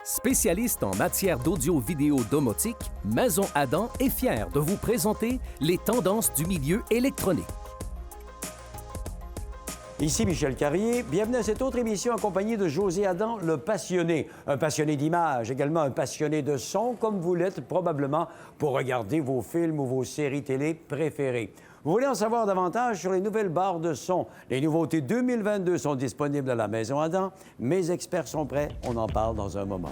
Spécialiste en matière d'audio-vidéo domotique, Maison Adam est fière de vous présenter les tendances du milieu électronique. Ici Michel Carrier. Bienvenue à cette autre émission en compagnie de José Adam, le passionné. Un passionné d'image, également un passionné de son, comme vous l'êtes probablement pour regarder vos films ou vos séries télé préférées. Vous voulez en savoir davantage sur les nouvelles barres de son? Les nouveautés 2022 sont disponibles à la Maison Adam. Mes experts sont prêts. On en parle dans un moment.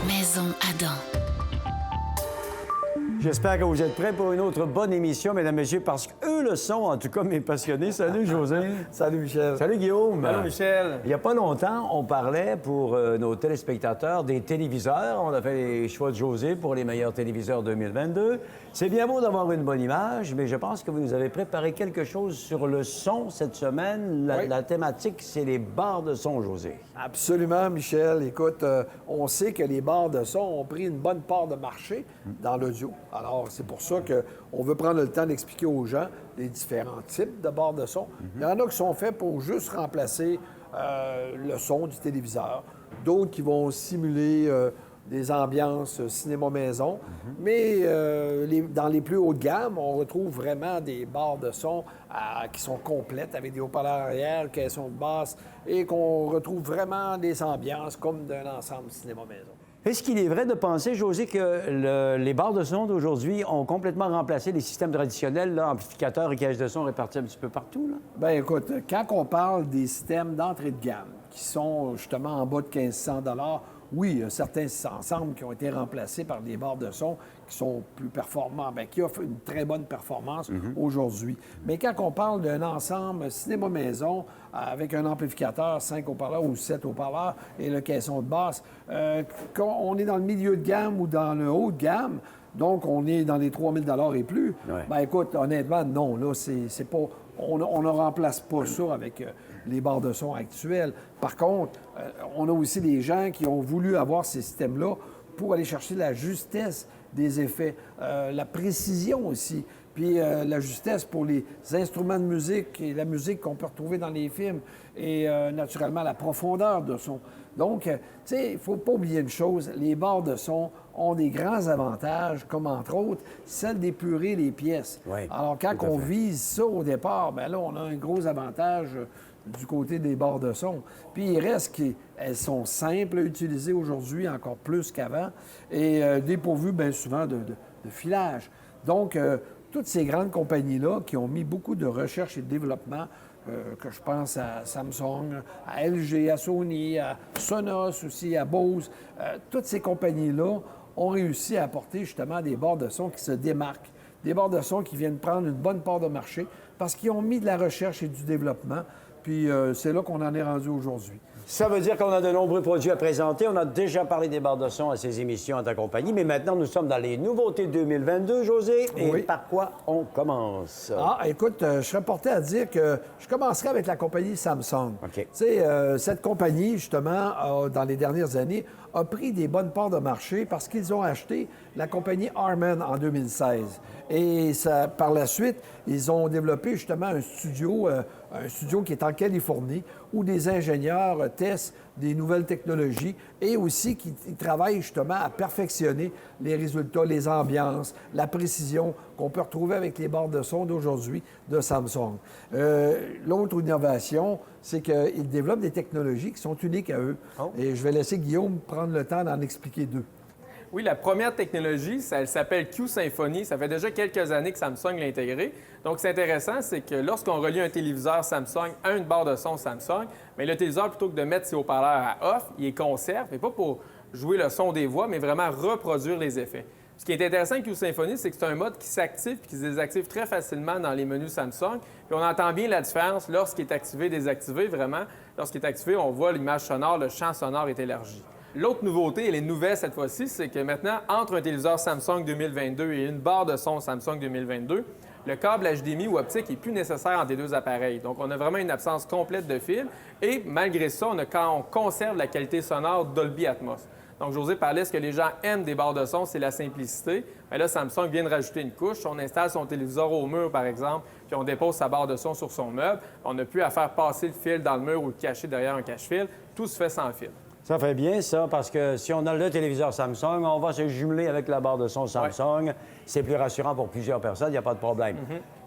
Maison Adam. J'espère que vous êtes prêts pour une autre bonne émission, mesdames, messieurs, parce qu'eux le sont, en tout cas, mes passionnés. Salut, José. Salut, Michel. Salut, Guillaume. Salut, Michel. Il n'y a pas longtemps, on parlait pour nos téléspectateurs des téléviseurs. On a fait les choix de José pour les meilleurs téléviseurs 2022. C'est bien beau d'avoir une bonne image, mais je pense que vous nous avez préparé quelque chose sur le son cette semaine. La thématique, c'est les barres de son, José. Absolument, Michel. Écoute, on sait que les barres de son ont pris une bonne part de marché dans l'audio. Alors, c'est pour ça qu'on veut prendre le temps d'expliquer aux gens les différents types de barres de son. Il y en a qui sont faits pour juste remplacer le son du téléviseur. D'autres qui vont simuler des ambiances cinéma-maison. Mais dans les plus hautes gammes, on retrouve vraiment des barres de son qui sont complètes avec des haut-parleurs arrière, caissons de basse, et qu'on retrouve vraiment des ambiances comme d'un ensemble cinéma-maison. Est-ce qu'il est vrai de penser, José, que les barres de son d'aujourd'hui ont complètement remplacé les systèmes traditionnels, là, amplificateurs et caisses de son répartis un petit peu partout, là? Bien, écoute, quand on parle des systèmes d'entrée de gamme qui sont justement en bas de 1500 $, oui, il y a certains ensembles qui ont été remplacés par des barres de son qui sont plus performants, bien, qui offrent une très bonne performance aujourd'hui. Mais quand on parle d'un ensemble cinéma-maison avec un amplificateur, 5 haut-parleurs ou 7 haut-parleurs et le caisson de basse, quand on est dans le milieu de gamme ou dans le haut de gamme, donc on est dans les 3000 $ et plus, bien, écoute, honnêtement, non, là, c'est pas... On ne remplace pas ça avec les barres de son actuelles. Par contre, on a aussi des gens qui ont voulu avoir ces systèmes-là pour aller chercher la justesse des effets, la précision aussi, puis la justesse pour les instruments de musique et la musique qu'on peut retrouver dans les films et naturellement la profondeur de son. Donc, tu sais, il ne faut pas oublier une chose, les barres de son ont des grands avantages, comme entre autres celle d'épurer les pièces. Oui, alors, quand on vise ça au départ, bien là, on a un gros avantage du côté des barres de son. Puis il reste qu'elles sont simples à utiliser aujourd'hui, encore plus qu'avant, et dépourvues bien souvent de filage. Donc, toutes ces grandes compagnies-là qui ont mis beaucoup de recherche et de développement, que je pense à Samsung, à LG, à Sony, à Sonos aussi, à Bose, toutes ces compagnies-là ont réussi à apporter justement des barres de son qui se démarquent, des barres de son qui viennent prendre une bonne part de marché parce qu'ils ont mis de la recherche et du développement. Puis c'est là qu'on en est rendu aujourd'hui. Ça veut dire qu'on a de nombreux produits à présenter. On a déjà parlé des barres de son à ces émissions en ta compagnie, mais maintenant, nous sommes dans les nouveautés 2022, José. Et par quoi on commence? Ah, écoute, je serais porté à dire que je commencerai avec la compagnie Samsung. OK. Tu sais, cette compagnie, justement, dans les dernières années, a pris des bonnes parts de marché parce qu'ils ont acheté la compagnie Harman en 2016. Et ça, par la suite, ils ont développé justement un studio qui est en Californie, où des ingénieurs testent des nouvelles technologies et aussi qui travaillent justement à perfectionner les résultats, les ambiances, la précision qu'on peut retrouver avec les barres de son d'aujourd'hui de Samsung. L'autre innovation, c'est qu'ils développent des technologies qui sont uniques à eux. Oh. Et je vais laisser Guillaume prendre le temps d'en expliquer deux. Oui, la première technologie, elle s'appelle Q-Symphony. Ça fait déjà quelques années que Samsung l'a intégrée. Donc, c'est intéressant, c'est que lorsqu'on relie un téléviseur Samsung à une barre de son Samsung, bien, le téléviseur, plutôt que de mettre ses haut-parleurs à off, il les conserve, et pas pour jouer le son des voix, mais vraiment reproduire les effets. Ce qui est intéressant avec Q-Symphony, c'est que c'est un mode qui s'active et qui se désactive très facilement dans les menus Samsung. Puis on entend bien la différence lorsqu'il est activé, désactivé, vraiment. Lorsqu'il est activé, on voit l'image sonore, le champ sonore est élargi. L'autre nouveauté, elle est nouvelle cette fois-ci, c'est que maintenant, entre un téléviseur Samsung 2022 et une barre de son Samsung 2022, le câble HDMI ou optique n'est plus nécessaire entre les deux appareils. Donc, on a vraiment une absence complète de fil. Et malgré ça, on conserve la qualité sonore Dolby Atmos. Donc, José parlait, ce que les gens aiment des barres de son, c'est la simplicité. Mais là, Samsung vient de rajouter une couche. On installe son téléviseur au mur, par exemple, puis on dépose sa barre de son sur son meuble. On n'a plus à faire passer le fil dans le mur ou le cacher derrière un cache-fil. Tout se fait sans fil. Ça fait bien, ça, parce que si on a le téléviseur Samsung, on va se jumeler avec la barre de son Samsung. Ouais. C'est plus rassurant pour plusieurs personnes, il n'y a pas de problème.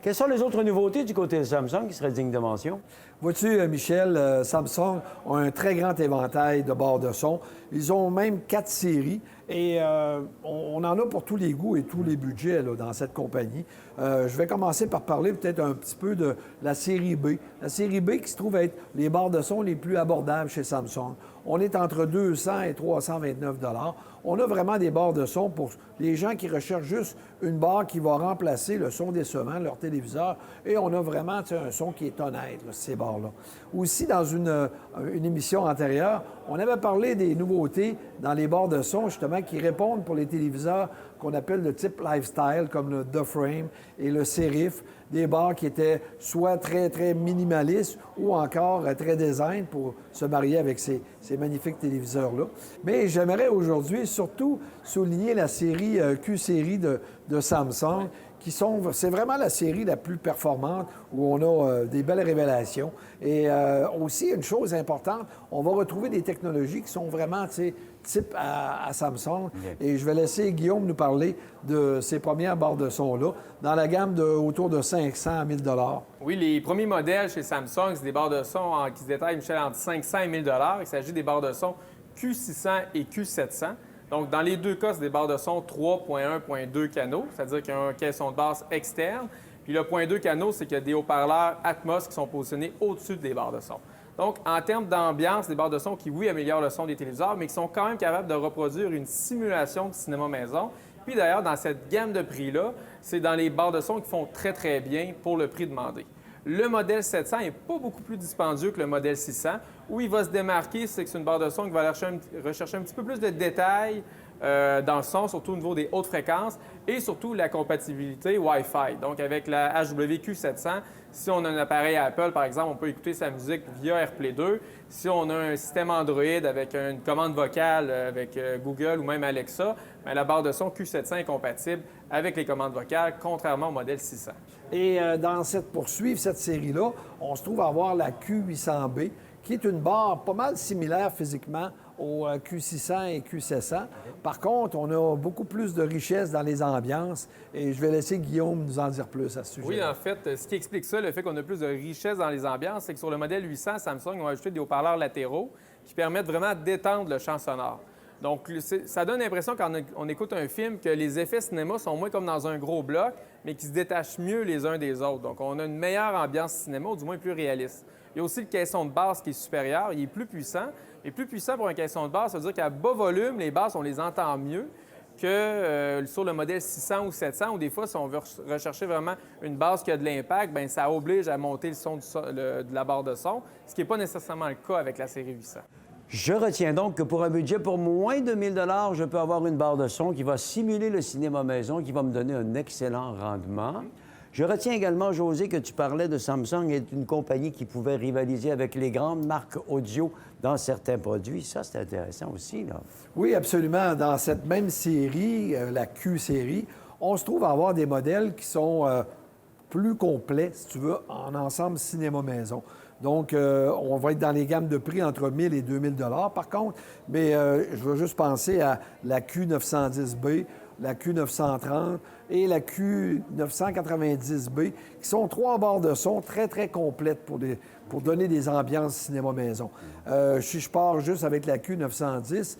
Quelles sont les autres nouveautés du côté de Samsung qui seraient dignes de mention? Vois-tu, Michel, Samsung a un très grand éventail de barres de son. Ils ont même 4 séries et on en a pour tous les goûts et tous les budgets là, dans cette compagnie. Je vais commencer par parler peut-être un petit peu de la série B. La série B qui se trouve être les barres de son les plus abordables chez Samsung. On est entre 200 et 329 $. On a vraiment des barres de son pour les gens qui recherchent juste une barre qui va remplacer le son décevant de leur téléviseur. Et on a vraiment un son qui est honnête, là, ces barres-là. Aussi, dans une émission antérieure, on avait parlé des nouveautés dans les barres de son, justement, qui répondent pour les téléviseurs qu'on appelle de type lifestyle, comme le The-Frame et le Serif, des barres qui étaient soit très, très minimalistes ou encore très design pour se marier avec ces magnifiques téléviseurs-là. Mais j'aimerais aujourd'hui surtout souligner la série Q-Série de Samsung, c'est vraiment la série la plus performante où on a des belles révélations. Et aussi, une chose importante, on va retrouver des technologies qui sont vraiment, type à Samsung. Et je vais laisser Guillaume nous parler de ces premières barres de son-là, dans la gamme autour de 500 à 1 000 $. Oui, les premiers modèles chez Samsung, c'est des barres de son qui se détaillent, Michel, entre 500 et 1 000 $. Il s'agit des barres de son Q600 et Q700. Donc, dans les deux cas, c'est des barres de son 3.1.2 canaux, c'est-à-dire qu'il y a un caisson de basse externe. Puis le point 2 canaux, c'est qu'il y a des haut-parleurs Atmos qui sont positionnés au-dessus des barres de son. Donc, en termes d'ambiance, des barres de son qui, oui, améliorent le son des téléviseurs, mais qui sont quand même capables de reproduire une simulation de cinéma maison. Puis d'ailleurs, dans cette gamme de prix-là, c'est dans les barres de son qui font très, très bien pour le prix demandé. Le modèle 700 n'est pas beaucoup plus dispendieux que le modèle 600. Où il va se démarquer, c'est que c'est une barre de son qui va rechercher un petit peu plus de détails dans le son, surtout au niveau des hautes fréquences et surtout la compatibilité Wi-Fi. Donc, avec la HWQ700, si on a un appareil Apple, par exemple, on peut écouter sa musique via AirPlay 2. Si on a un système Android avec une commande vocale avec Google ou même Alexa, bien, la barre de son Q700 est compatible avec les commandes vocales, contrairement au modèle 600. Et pour suivre cette série-là, on se trouve à avoir la Q800B, qui est une barre pas mal similaire physiquement au Q600 et Q700. Par contre, on a beaucoup plus de richesse dans les ambiances et je vais laisser Guillaume nous en dire plus à ce sujet. Oui, en fait, ce qui explique ça, le fait qu'on a plus de richesse dans les ambiances, c'est que sur le modèle 800, Samsung a ajouté des haut-parleurs latéraux qui permettent vraiment d'étendre le champ sonore. Donc, ça donne l'impression quand on écoute un film que les effets cinéma sont moins comme dans un gros bloc, mais qui se détachent mieux les uns des autres. Donc, on a une meilleure ambiance cinéma, ou du moins plus réaliste. Il y a aussi le caisson de basse qui est supérieur, il est plus puissant. Et plus puissant pour un caisson de basse, ça veut dire qu'à bas volume, les basses, on les entend mieux que sur le modèle 600 ou 700, où des fois, si on veut rechercher vraiment une basse qui a de l'impact, bien, ça oblige à monter le son de la barre de son, ce qui n'est pas nécessairement le cas avec la série 800. Je retiens donc que pour un budget pour moins de 1 000 $, je peux avoir une barre de son qui va simuler le cinéma maison, qui va me donner un excellent rendement. Je retiens également, José, que tu parlais de Samsung est une compagnie qui pouvait rivaliser avec les grandes marques audio dans certains produits. Ça, c'est intéressant aussi, là. Oui, absolument. Dans cette même série, la Q-série, on se trouve à avoir des modèles qui sont plus complets, si tu veux, en ensemble cinéma-maison. Donc, on va être dans les gammes de prix entre 1 000 et 2 000 $ par contre. Mais je veux juste penser à la Q910B, la Q930 et la Q990B, qui sont 3 barres de son très, très complètes pour donner des ambiances cinéma-maison. Si je pars juste avec la Q910,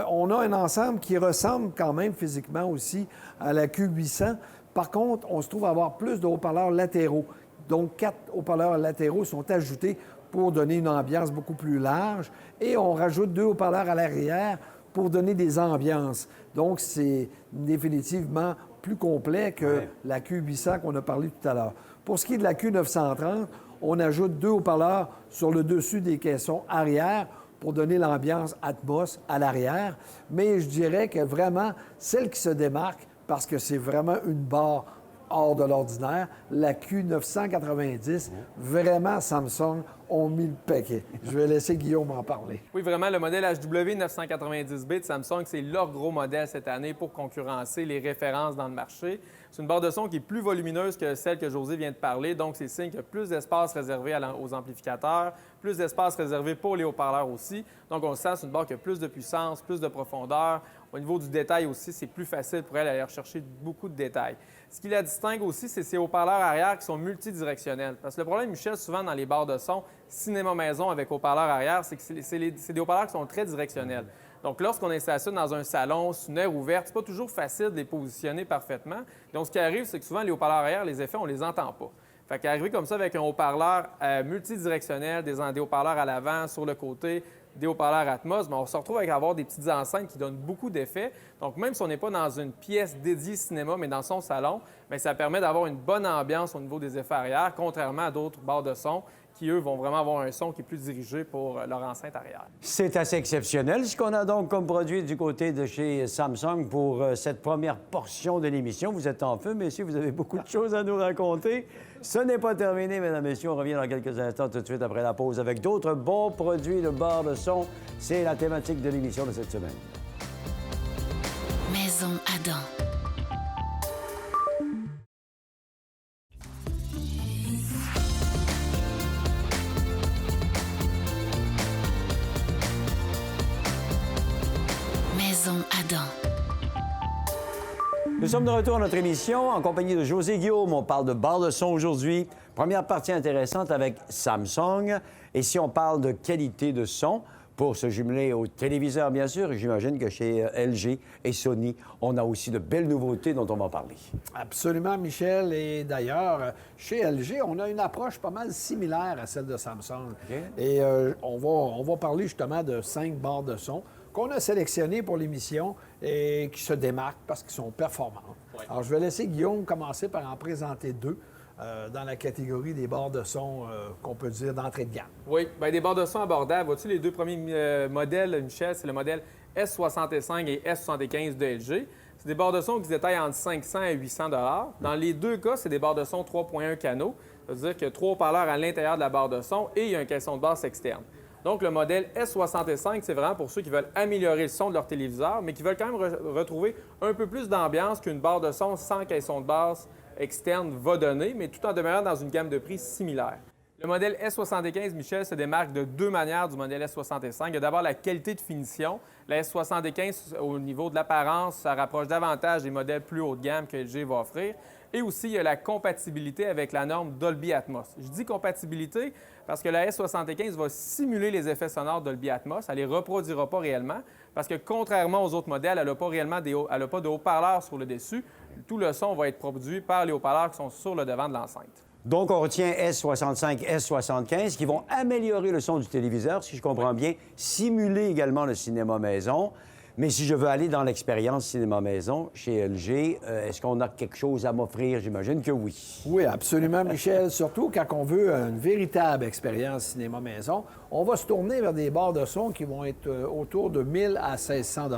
on a un ensemble qui ressemble quand même physiquement aussi à la Q800. Par contre, on se trouve à avoir plus de haut-parleurs latéraux. Donc, 4 haut-parleurs latéraux sont ajoutés pour donner une ambiance beaucoup plus large. Et on rajoute 2 haut-parleurs à l'arrière pour donner des ambiances. Donc, c'est définitivement plus complet que la Q800 qu'on a parlé tout à l'heure. Pour ce qui est de la Q930, on ajoute 2 haut-parleurs sur le dessus des caissons arrière pour donner l'ambiance Atmos à l'arrière. Mais je dirais que vraiment, celle qui se démarque, parce que c'est vraiment une barre hors de l'ordinaire. La Q990, vraiment, Samsung ont mis le paquet. Je vais laisser Guillaume en parler. Oui, vraiment, le modèle HW990B de Samsung, c'est leur gros modèle cette année pour concurrencer les références dans le marché. C'est une barre de son qui est plus volumineuse que celle que José vient de parler, donc c'est signe qu'il y a plus d'espace réservé aux amplificateurs, plus d'espace réservé pour les haut-parleurs aussi. Donc on sent c'est une barre qui a plus de puissance, plus de profondeur. Au niveau du détail aussi, c'est plus facile pour elle d'aller rechercher beaucoup de détails. Ce qui la distingue aussi, c'est ses haut-parleurs arrière qui sont multidirectionnels. Parce que le problème, Michel, souvent dans les barres de son, cinéma maison avec haut-parleurs arrière, c'est que c'est des haut-parleurs qui sont très directionnels. Donc, lorsqu'on installe ça dans un salon, sur une aire ouverte, c'est pas toujours facile de les positionner parfaitement. Donc, ce qui arrive, c'est que souvent, les haut-parleurs arrière, les effets, on les entend pas. Fait qu'arriver comme ça avec un haut-parleur multidirectionnel, des haut-parleurs à l'avant, sur le côté, des haut-parleurs Atmos, bien, on se retrouve avec avoir des petites enceintes qui donnent beaucoup d'effets. Donc, même si on n'est pas dans une pièce dédiée cinéma, mais dans son salon, bien, ça permet d'avoir une bonne ambiance au niveau des effets arrière, contrairement à d'autres barres de son qui, eux, vont vraiment avoir un son qui est plus dirigé pour leur enceinte arrière. C'est assez exceptionnel ce qu'on a donc comme produit du côté de chez Samsung pour cette première portion de l'émission. Vous êtes en feu, messieurs, vous avez beaucoup de choses à nous raconter. Ce n'est pas terminé, mesdames et messieurs. On revient dans quelques instants, tout de suite après la pause, avec d'autres bons produits de barres de son. C'est la thématique de l'émission de cette semaine. Maison Adam. Maison Adam. Nous sommes de retour à notre émission en compagnie de José Guillaume. On parle de barres de son aujourd'hui. Première partie intéressante avec Samsung. Et si on parle de qualité de son, pour se jumeler au téléviseur, bien sûr, j'imagine que chez LG et Sony, on a aussi de belles nouveautés dont on va parler. Absolument, Michel. Et d'ailleurs, chez LG, on a une approche pas mal similaire à celle de Samsung. OK. Et on va parler justement de 5 barres de son qu'on a sélectionnées pour l'émission et qui se démarquent parce qu'ils sont performantes. Oui. Alors, je vais laisser Guillaume commencer par en présenter 2 dans la catégorie des barres de son qu'on peut dire d'entrée de gamme. Oui, bien, des barres de son abordables. Vois-tu, les deux premiers modèles, Michel, c'est le modèle S65 et S75 de LG. C'est des barres de son qui se détaillent entre 500 et 800 $. Dans les deux cas, c'est des barres de son 3.1 canaux. Ça veut dire qu'il y a 3 haut-parleurs à l'intérieur de la barre de son et il y a un caisson de basse externe. Donc, le modèle S65, c'est vraiment pour ceux qui veulent améliorer le son de leur téléviseur, mais qui veulent quand même retrouver un peu plus d'ambiance qu'une barre de son sans caisson de basse externe va donner, mais tout en demeurant dans une gamme de prix similaire. Le modèle S75, Michel, se démarque de 2 manières du modèle S65. Il y a d'abord la qualité de finition. La S75, au niveau de l'apparence, ça rapproche davantage des modèles plus haut de gamme que LG va offrir. Et aussi, il y a la compatibilité avec la norme Dolby Atmos. Je dis compatibilité parce que la S75 va simuler les effets sonores Dolby Atmos. Elle ne les reproduira pas réellement parce que, contrairement aux autres modèles, elle n'a pas réellement elle a pas de haut-parleurs sur le dessus. Tout le son va être produit par les haut-parleurs qui sont sur le devant de l'enceinte. Donc, on retient S65, S75 qui vont améliorer le son du téléviseur, si je comprends bien, simuler également le cinéma maison. Mais si je veux aller dans l'expérience cinéma maison chez LG, est-ce qu'on a quelque chose à m'offrir? J'imagine que oui. Oui, absolument, Michel. Surtout quand on veut une véritable expérience cinéma maison, on va se tourner vers des barres de son qui vont être autour de 1 000 à 1 600 $.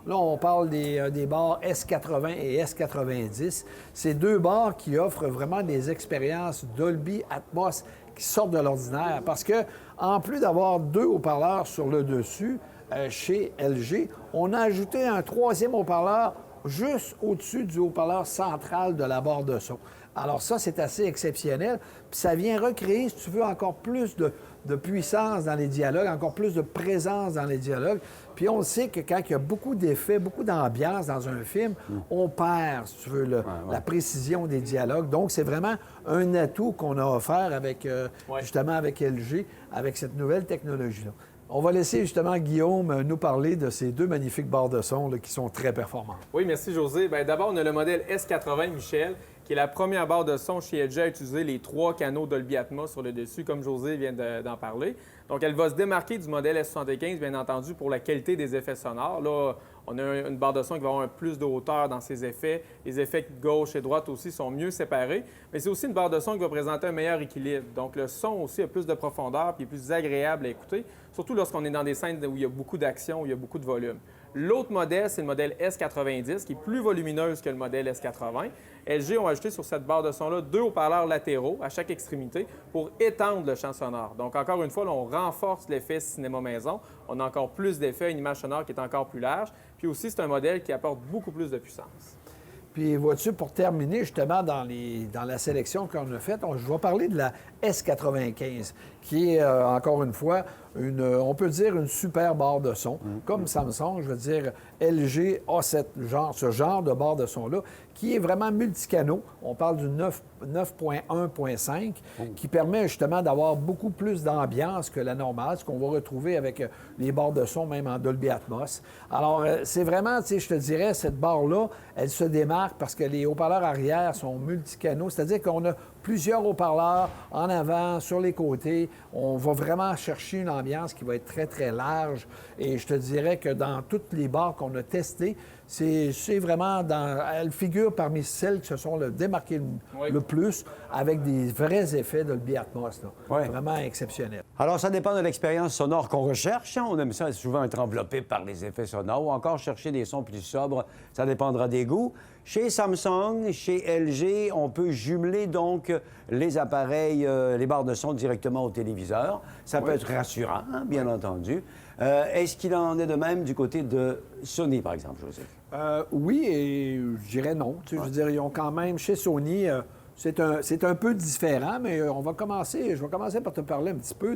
Là, on parle des barres S80 et S90. C'est 2 barres qui offrent vraiment des expériences Dolby Atmos qui sortent de l'ordinaire parce que, en plus d'avoir 2 haut-parleurs sur le dessus, chez LG, on a ajouté un 3e haut-parleur juste au-dessus du haut-parleur central de la barre de son. Alors ça, c'est assez exceptionnel. Puis ça vient recréer, si tu veux, encore plus de puissance dans les dialogues, encore plus de présence dans les dialogues. Puis on sait que quand il y a beaucoup d'effets, beaucoup d'ambiance dans un film, on perd, si tu veux, la précision des dialogues. Donc, c'est vraiment un atout qu'on a offert avec, justement avec LG, avec cette nouvelle technologie-là. On va laisser justement Guillaume nous parler de ces 2 magnifiques barres de son là, qui sont très performantes. Oui, merci José. Bien, d'abord, on a le modèle S80, Michel, qui est la première barre de son chez LG à utiliser les 3 canaux Dolby Atmos sur le dessus, comme José vient d'en parler. Donc, elle va se démarquer du modèle S75, bien entendu, pour la qualité des effets sonores. Là, on a une barre de son qui va avoir un plus de hauteur dans ses effets. Les effets gauche et droite aussi sont mieux séparés. Mais c'est aussi une barre de son qui va présenter un meilleur équilibre. Donc, le son aussi a plus de profondeur puis est plus agréable à écouter, surtout lorsqu'on est dans des scènes où il y a beaucoup d'action, où il y a beaucoup de volume. L'autre modèle, c'est le modèle S90, qui est plus volumineuse que le modèle S80. LG ont ajouté sur cette barre de son-là 2 haut-parleurs latéraux à chaque extrémité pour étendre le champ sonore. Donc, encore une fois, là, on renforce l'effet cinéma maison. On a encore plus d'effets, une image sonore qui est encore plus large. Puis aussi, c'est un modèle qui apporte beaucoup plus de puissance. Puis, vois-tu, pour terminer, justement, dans la sélection qu'on a faite, je vais parler de la S95, qui est, encore une fois, on peut dire une super barre de son. Comme Samsung, je veux dire, LG a ce genre de barre de son-là, qui est vraiment multicanaux. On parle du 9.1.5, qui permet justement d'avoir beaucoup plus d'ambiance que la normale, ce qu'on va retrouver avec les barres de son, même en Dolby Atmos. Alors, c'est vraiment, tu sais, je te dirais, cette barre-là, elle se démarque parce que les haut-parleurs arrière sont multicanaux, c'est-à-dire qu'on a plusieurs haut-parleurs en avant, sur les côtés. On va vraiment chercher une ambiance qui va être très, très large. Et je te dirais que dans toutes les barres qu'on a testées, c'est vraiment elle figure parmi celles qui se sont démarquées le plus avec des vrais effets Dolby Atmos. Vraiment exceptionnels. Alors, ça dépend de l'expérience sonore qu'on recherche. On aime ça souvent être enveloppé par les effets sonores ou encore chercher des sons plus sobres. Ça dépendra des goûts. Chez Samsung, chez LG, on peut jumeler donc les appareils, les barres de son directement au téléviseur. Ça peut être rassurant, hein, bien entendu. Est-ce qu'il en est de même du côté de Sony, par exemple, José? Oui, et je dirais non. Tu sais, je veux dire, ils ont quand même, chez Sony, c'est un peu différent, mais je vais commencer par te parler un petit peu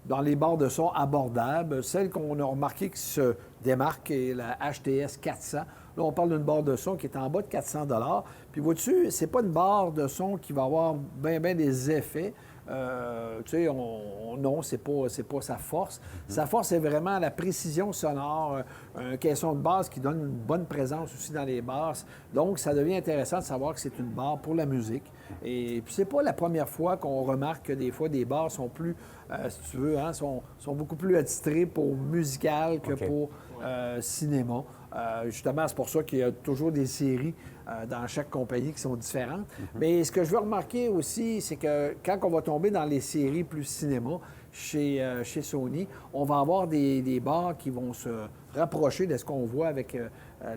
dans les barres de son abordables. Celle qu'on a remarqué qui se démarque est la HTS 400. Là, on parle d'une barre de son qui est en bas de 400 $. Puis vois-tu, c'est pas une barre de son qui va avoir bien des effets. Tu sais, non, c'est pas sa force. Sa force, c'est vraiment la précision sonore, un caisson de basse qui donne une bonne présence aussi dans les basses. Donc, ça devient intéressant de savoir que c'est une barre pour la musique. Et puis, c'est pas la première fois qu'on remarque que des fois, des barres sont plus, si tu veux, hein, sont beaucoup plus attitrées pour musical que pour cinéma. Justement, c'est pour ça qu'il y a toujours des séries dans chaque compagnie qui sont différentes. Mais ce que je veux remarquer aussi, c'est que quand on va tomber dans les séries plus cinéma, chez Sony, on va avoir des barres qui vont se rapprocher de ce qu'on voit avec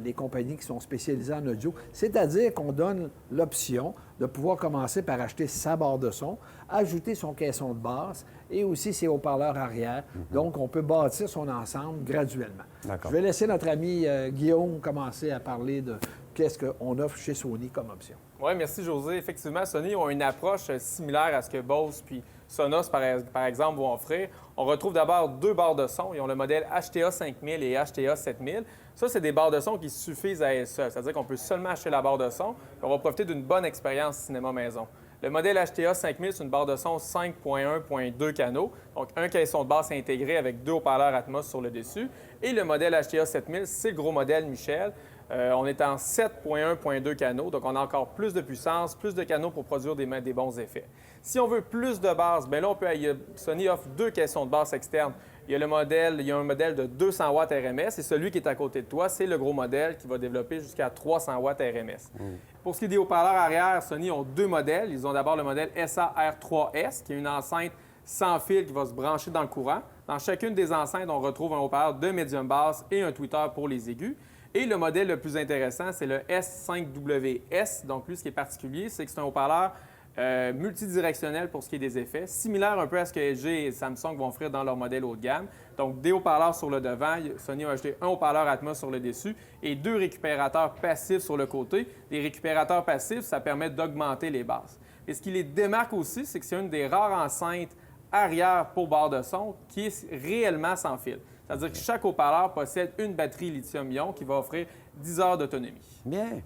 les compagnies qui sont spécialisées en audio. C'est-à-dire qu'on donne l'option de pouvoir commencer par acheter sa barre de son, ajouter son caisson de basse et aussi ses haut-parleurs arrière. Donc, on peut bâtir son ensemble graduellement. Je vais laisser notre ami Guillaume commencer à parler de qu'est-ce qu'on offre chez Sony comme option. Oui, merci José. Effectivement, Sony ont une approche similaire à ce que Bose puis Sonos, par exemple, vont offrir. On retrouve d'abord 2 barres de son. Ils ont le modèle HTA 5000 et HTA 7000. Ça, c'est des barres de son qui suffisent à elles seules. C'est-à-dire qu'on peut seulement acheter la barre de son et on va profiter d'une bonne expérience cinéma maison. Le modèle HTA 5000, c'est une barre de son 5.1.2 canaux, donc un caisson de basse intégré avec 2 haut-parleurs Atmos sur le dessus. Et le modèle HTA 7000, c'est le gros modèle Michel. On est en 7.1.2 canaux, donc on a encore plus de puissance, plus de canaux pour produire des bons effets. Si on veut plus de basse, bien là, Sony offre 2 caissons de basse externes. Il y a un modèle de 200 watts RMS et celui qui est à côté de toi, c'est le gros modèle qui va développer jusqu'à 300 watts RMS. Pour ce qui est des haut-parleurs arrière, Sony ont 2 modèles. Ils ont d'abord le modèle SA-R3S, qui est une enceinte sans fil qui va se brancher dans le courant. Dans chacune des enceintes, on retrouve un haut-parleur de médium basse et un tweeter pour les aigus. Et le modèle le plus intéressant, c'est le S5WS. Donc, lui, ce qui est particulier, c'est que c'est un haut-parleur multidirectionnel pour ce qui est des effets, similaire un peu à ce que LG et Samsung vont offrir dans leur modèle haut de gamme. Donc, des haut-parleurs sur le devant, Sony a ajouté un haut-parleur Atmos sur le dessus et 2 récupérateurs passifs sur le côté. Les récupérateurs passifs, ça permet d'augmenter les basses. Et ce qui les démarque aussi, c'est que c'est une des rares enceintes arrière pour barre de son qui est réellement sans fil. C'est-à-dire que chaque haut-parleur possède une batterie lithium-ion qui va offrir 10 heures d'autonomie. Bien.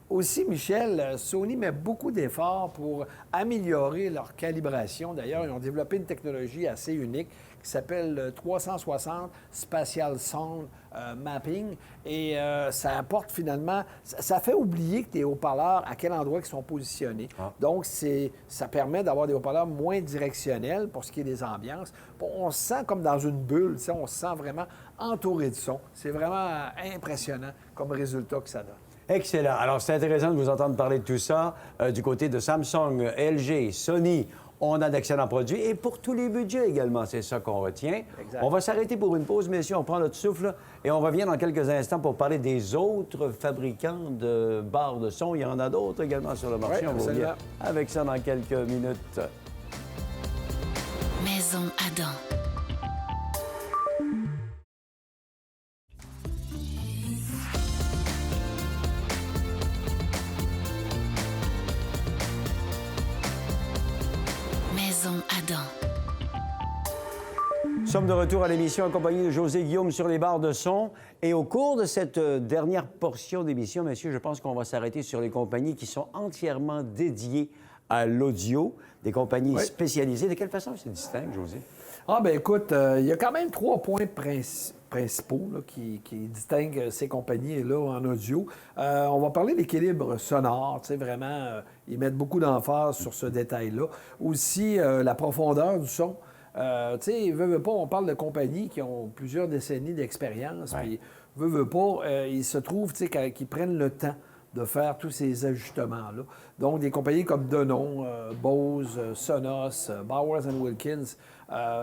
Aussi, Michel, Sony met beaucoup d'efforts pour améliorer leur calibration. D'ailleurs, ils ont développé une technologie assez unique qui s'appelle le 360 Spatial Sound Mapping. Et ça apporte finalement... Ça fait oublier que tes haut-parleurs, à quel endroit ils sont positionnés. Donc, ça permet d'avoir des haut-parleurs moins directionnels pour ce qui est des ambiances. On se sent comme dans une bulle, tu sais, on se sent vraiment entouré de son. C'est vraiment impressionnant comme résultat que ça donne. Excellent. Alors, c'est intéressant de vous entendre parler de tout ça. Du côté de Samsung, LG, Sony, On a d'excellents produits et pour tous les budgets également, c'est ça qu'on retient. Exact. On va s'arrêter pour une pause, messieurs, on prend notre souffle et on revient dans quelques instants pour parler des autres fabricants de barres de son. Il y en a d'autres également sur le marché. Oui, On va absolument. revenir avec ça dans quelques minutes. Maison Adam. Maison Adam. Nous sommes de retour à l'émission en compagnie de José Guillaume sur les barres de son. Et au cours de cette dernière portion d'émission, messieurs, je pense qu'on va s'arrêter sur les compagnies qui sont entièrement dédiées à l'audio, des compagnies Oui. spécialisées. De quelle façon ils se distinguent, José? Ah, ben écoute, il y a quand même 3 points principaux là, qui distinguent ces compagnies-là en audio. On va parler d'équilibre sonore. Tu sais, vraiment, ils mettent beaucoup d'emphase sur ce détail-là. Aussi, la profondeur du son. Tu sais, veut pas, on parle de compagnies qui ont plusieurs décennies d'expérience. Ouais. Puis, veut pas, il se trouve, tu sais, qu'ils prennent le temps de faire tous ces ajustements-là. Donc, des compagnies comme Denon, Bose, Sonos, Bowers & Wilkins,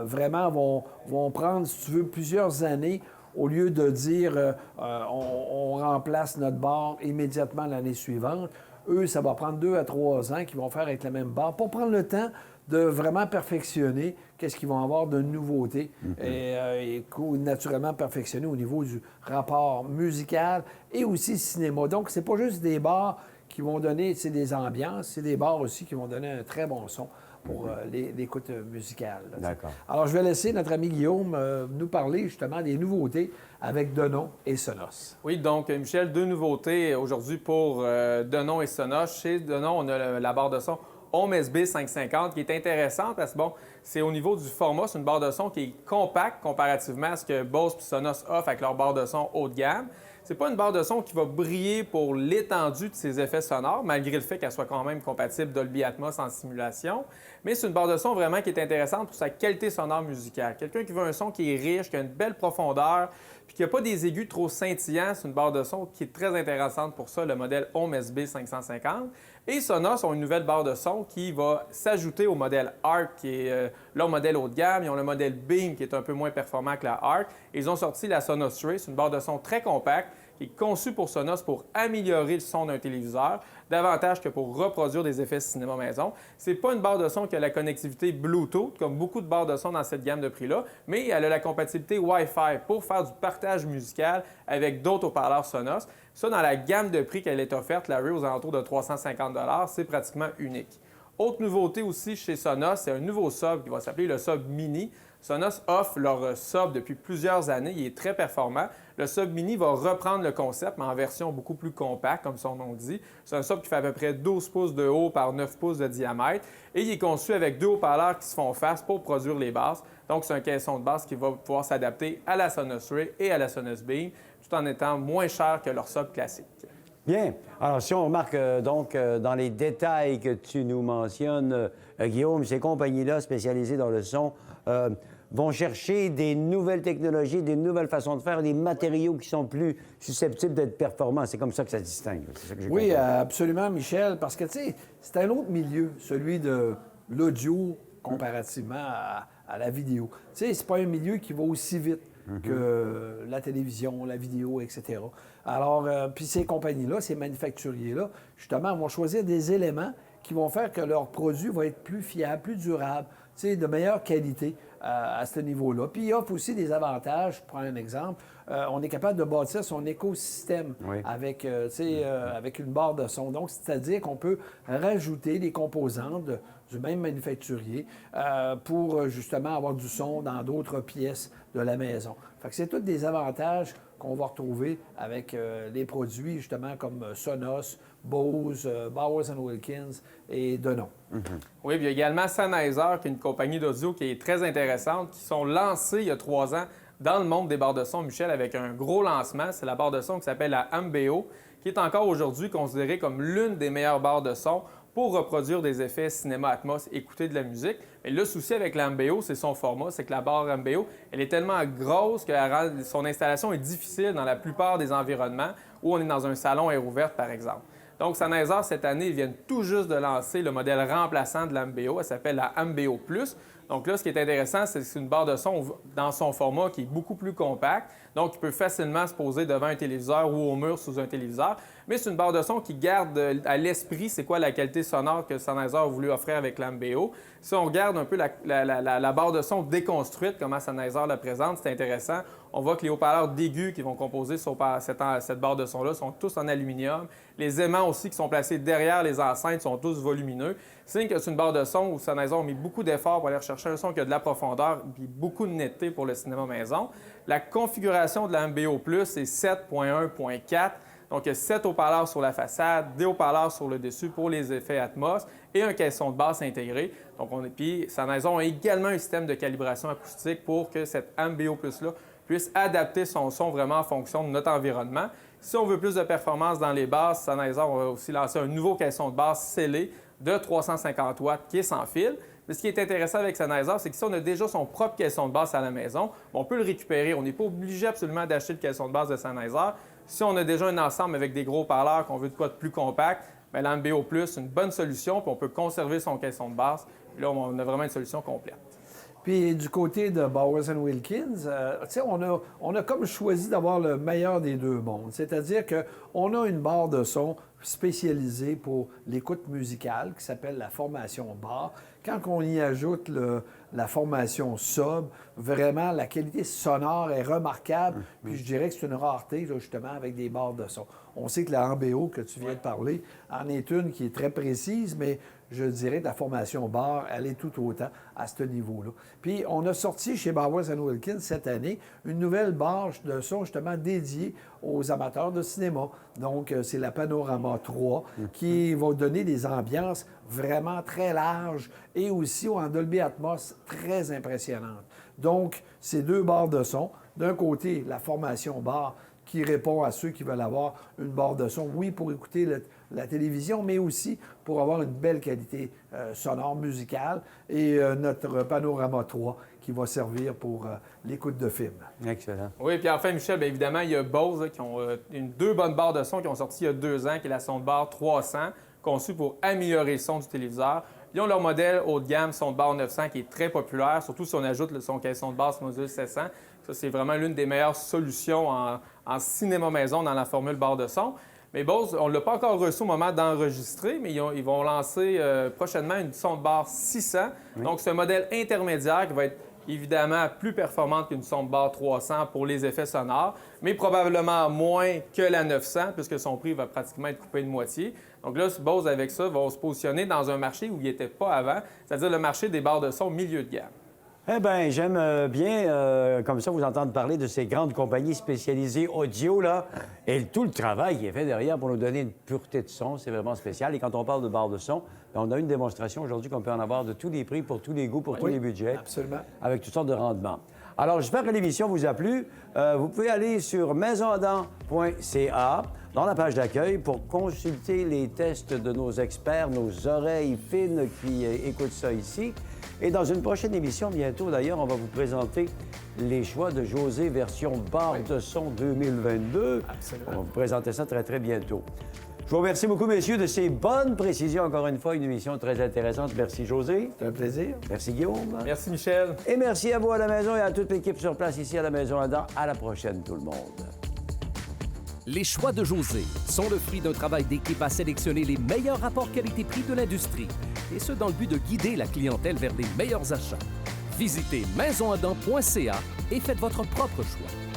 vraiment vont prendre, si tu veux, plusieurs années au lieu de dire on remplace notre barre immédiatement l'année suivante. Eux, ça va prendre 2 à 3 ans qu'ils vont faire avec la même barre pour prendre le temps de vraiment perfectionner qu'est-ce qu'ils vont avoir de nouveautés et naturellement perfectionner au niveau du rapport musical et aussi cinéma. Donc, c'est pas juste des bars qui vont donner des ambiances, c'est des bars aussi qui vont donner un très bon son pour l'écoute musicale. Là, D'accord. alors, je vais laisser notre ami Guillaume nous parler justement des nouveautés avec Denon et Sonos. Oui, donc, Michel, 2 nouveautés aujourd'hui pour Denon et Sonos. Chez Denon, on a la barre de son Home SB 550 qui est intéressante parce que, bon, c'est au niveau du format, c'est une barre de son qui est compacte comparativement à ce que Bose et Sonos offrent avec leur barre de son haut de gamme. C'est pas une barre de son qui va briller pour l'étendue de ses effets sonores, malgré le fait qu'elle soit quand même compatible Dolby Atmos en simulation. Mais c'est une barre de son vraiment qui est intéressante pour sa qualité sonore musicale. Quelqu'un qui veut un son qui est riche, qui a une belle profondeur, puis qui n'a pas des aigus trop scintillants, c'est une barre de son qui est très intéressante pour ça, le modèle Home SB 550. Et Sonos ont une nouvelle barre de son qui va s'ajouter au modèle Arc, qui est leur modèle haut de gamme. Ils ont le modèle Beam, qui est un peu moins performant que la Arc. Et ils ont sorti la Sonos Ray, c'est une barre de son très compacte, qui est conçue pour Sonos pour améliorer le son d'un téléviseur, davantage que pour reproduire des effets cinéma maison. C'est pas une barre de son qui a la connectivité Bluetooth, comme beaucoup de barres de son dans cette gamme de prix-là, mais elle a la compatibilité Wi-Fi pour faire du partage musical avec d'autres haut-parleurs Sonos. Ça, dans la gamme de prix qu'elle est offerte, la Ray aux alentours de 350 $, c'est pratiquement unique. Autre nouveauté aussi chez Sonos, c'est un nouveau sub qui va s'appeler le sub Mini. Sonos offre leur sub depuis plusieurs années. Il est très performant. Le sub Mini va reprendre le concept, mais en version beaucoup plus compacte, comme son nom dit. C'est un sub qui fait à peu près 12 pouces de haut par 9 pouces de diamètre. Et il est conçu avec 2 haut-parleurs qui se font face pour produire les basses. Donc, c'est un caisson de basse qui va pouvoir s'adapter à la Sonos Ray et à la Sonos Beam, tout en étant moins cher que leur sub classique. Bien. Alors, si on remarque dans les détails que tu nous mentionnes, Guillaume, ces compagnies-là spécialisées dans le son vont chercher des nouvelles technologies, des nouvelles façons de faire, des matériaux qui sont plus susceptibles d'être performants. C'est comme ça que ça se distingue. C'est ça que j'ai Oui, compris. absolument, Michel, parce que, tu sais, c'est un autre milieu, celui de l'audio comparativement à la vidéo. Tu sais, c'est pas un milieu qui va aussi vite que la télévision, la vidéo, etc. Alors, puis ces compagnies-là, ces manufacturiers-là, justement, vont choisir des éléments qui vont faire que leur produit va être plus fiable, plus durable, tu sais, de meilleure qualité à ce niveau-là. Puis, il offre aussi des avantages. Je prends un exemple. On est capable de bâtir son écosystème avec, tu sais, avec une barre de son. Donc, c'est-à-dire qu'on peut rajouter des composantes du même manufacturier pour justement avoir du son dans d'autres pièces de la maison. Fait que c'est tous des avantages qu'on va retrouver avec les produits justement comme Sonos, Bose, Bowers & Wilkins et Denon. Oui, puis il y a également Sennheiser, qui est une compagnie d'audio qui est très intéressante, qui sont lancés il y a 3 ans dans le monde des barres de son, Michel, avec un gros lancement. C'est la barre de son qui s'appelle la Ambeo, qui est encore aujourd'hui considérée comme l'une des meilleures barres de son pour reproduire des effets cinéma Atmos, écouter de la musique. Mais le souci avec l'Ambeo, c'est son format, c'est que la barre Ambeo, elle est tellement grosse que son installation est difficile dans la plupart des environnements où on est dans un salon air ouverte, par exemple. Donc, Sennheiser, cette année, ils viennent tout juste de lancer le modèle remplaçant de l'Ambeo. Elle s'appelle la Ambeo Plus. Donc là, ce qui est intéressant, c'est que c'est une barre de son dans son format qui est beaucoup plus compact. Donc, il peut facilement se poser devant un téléviseur ou au mur sous un téléviseur. Mais c'est une barre de son qui garde à l'esprit c'est quoi la qualité sonore que Sennheiser a voulu offrir avec l'Ambeo. Si on regarde un peu la barre de son déconstruite, comment Sennheiser la présente, c'est intéressant. On voit que les haut-parleurs d'aigus qui vont composer sur cette barre de son-là sont tous en aluminium. Les aimants aussi qui sont placés derrière les enceintes sont tous volumineux. Signe que c'est une barre de son où Sennheiser a mis beaucoup d'efforts pour aller rechercher un son qui a de la profondeur et beaucoup de netteté pour le cinéma maison. La configuration de la Ambeo Plus est 7.1.4. Donc, il y a 7 haut-parleurs sur la façade, des haut-parleurs sur le dessus pour les effets Atmos et un caisson de basse intégré. Donc, puis Sennheiser a également un système de calibration acoustique pour que cette Ambeo Plus-là puisse adapter son son vraiment en fonction de notre environnement. Si on veut plus de performance dans les basses, Sennheiser va aussi lancer un nouveau caisson de basse scellé de 350 watts qui est sans fil. Mais ce qui est intéressant avec Sennheiser, c'est que si on a déjà son propre caisson de basse à la maison, on peut le récupérer. On n'est pas obligé absolument d'acheter le caisson de basse de Sennheiser. Si on a déjà un ensemble avec des gros parleurs qu'on veut de quoi de plus compact, l'Ambeo Plus, c'est une bonne solution, puis on peut conserver son caisson de basse. Puis là, on a vraiment une solution complète. Puis du côté de Bowers & Wilkins, on a comme choisi d'avoir le meilleur des deux mondes. C'est-à-dire qu'on a une barre de son spécialisée pour l'écoute musicale qui s'appelle la formation bar. Quand on y ajoute la formation sub, vraiment, la qualité sonore est remarquable. Puis je dirais que c'est une rareté, là, justement, avec des barres de son. On sait que la Ambeo, que tu viens de parler, en est une qui est très précise, mais je dirais que la formation bar, elle est tout autant à ce niveau-là. Puis, on a sorti chez Bowers & Wilkins cette année une nouvelle barre de son justement dédiée aux amateurs de cinéma. Donc, c'est la Panorama 3 qui va donner des ambiances vraiment très larges et aussi en Dolby Atmos très impressionnantes. Donc, ces deux barres de son, d'un côté, la formation bar qui répond à ceux qui veulent avoir une barre de son, oui, pour écouter la télévision, mais aussi pour avoir une belle qualité sonore musicale, et notre Panorama 3 qui va servir pour l'écoute de films. Excellent. Oui, puis enfin, Michel, bien évidemment, il y a Bose qui ont deux bonnes barres de son qui ont sorti il y a 2 ans, qui est la Soundbar 300, conçue pour améliorer le son du téléviseur. Ils ont leur modèle haut de gamme Soundbar 900 qui est très populaire, surtout si on ajoute son caisson de basse module 700. Ça, c'est vraiment l'une des meilleures solutions en cinéma maison dans la formule barre de son. Mais Bose, on ne l'a pas encore reçu au moment d'enregistrer, mais ils vont lancer prochainement une Soundbar 600. Oui. Donc, c'est un modèle intermédiaire qui va être évidemment plus performante qu'une Soundbar 300 pour les effets sonores, mais probablement moins que la 900, puisque son prix va pratiquement être coupé de moitié. Donc là, Bose, avec ça, va se positionner dans un marché où il n'était pas avant, c'est-à-dire le marché des barres de son milieu de gamme. Eh bien, j'aime bien, comme ça, vous entendre parler de ces grandes compagnies spécialisées audio, là, et tout le travail qui est fait derrière pour nous donner une pureté de son, c'est vraiment spécial. Et quand on parle de barres de son, on a une démonstration aujourd'hui qu'on peut en avoir de tous les prix, pour tous les goûts, pour tous les budgets. Absolument. Avec toutes sortes de rendements. Alors, j'espère que l'émission vous a plu. Vous pouvez aller sur maisonadam.ca, dans la page d'accueil, pour consulter les tests de nos experts, nos oreilles fines qui écoutent ça ici. Et dans une prochaine émission, bientôt d'ailleurs, on va vous présenter les choix de José version barre de son 2022. Absolument. On va vous présenter ça très, très bientôt. Je vous remercie beaucoup, messieurs, de ces bonnes précisions. Encore une fois, une émission très intéressante. Merci, José. C'est un plaisir. Merci, Guillaume. Merci, Michel. Et merci à vous à la maison et à toute l'équipe sur place ici à la Maison Adam. À la prochaine, tout le monde. Les choix de José sont le fruit d'un travail d'équipe à sélectionner les meilleurs rapports qualité-prix de l'industrie, et ce dans le but de guider la clientèle vers les meilleurs achats. Visitez maisonadam.ca et faites votre propre choix.